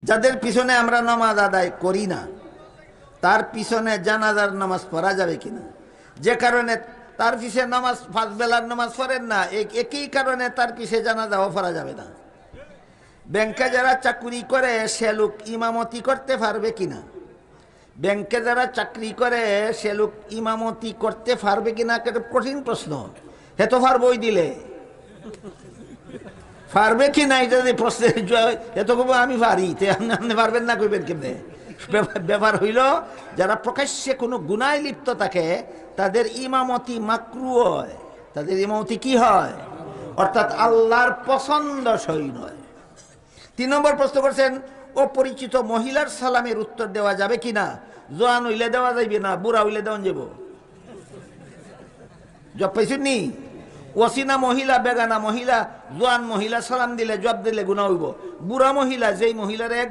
যাদের পিছনে আমরা নামাজ আদায় করি না তার পিছনে জানাজার নামাজ পড়া যাবে কিনা, যে কারণে তার পিছে নামাজ পাঁচ বেলার নামাজ পড়েন না, একই কারণে তার পিছে জানাজাও পড়া যাবে না। ব্যাংকে যারা চাকরি করে সে লোক ইমামতি করতে পারবে কিনা, ব্যাংকে যারা চাকরি করে সে লোক ইমামতি করতে পারবে কিনা, একটা কঠিন প্রশ্ন। হে তো পারবই দিলে পারবে কি না, এটা যদি প্রশ্নের এত কব আমি পারি, আপনি পারবেন না কইবেন কেমনে? ব্যাপার হইল যারা প্রকাশ্যে কোনো গুনায় লিপ্ত থাকে তাদের ইমামতি মাকরু হয়, তাদের ইমামতি কি হয়, অর্থাৎ আল্লাহর পছন্দসই নয়। 3 নম্বর প্রশ্ন করছেন, অপরিচিত মহিলার সালামের উত্তর দেওয়া যাবে কিনা? জোয়ান হইলে দেওয়া যাইবে না, বুড়া হইলে দেওয়া যাব। জব পাইছেন নি? অচিনা মহিলা, বেগানা মহিলা, জোয়ান মহিলা সালাম দিলে জব দিলে গুনাহ হইব। বুড়া মহিলা যেই মহিলার একবার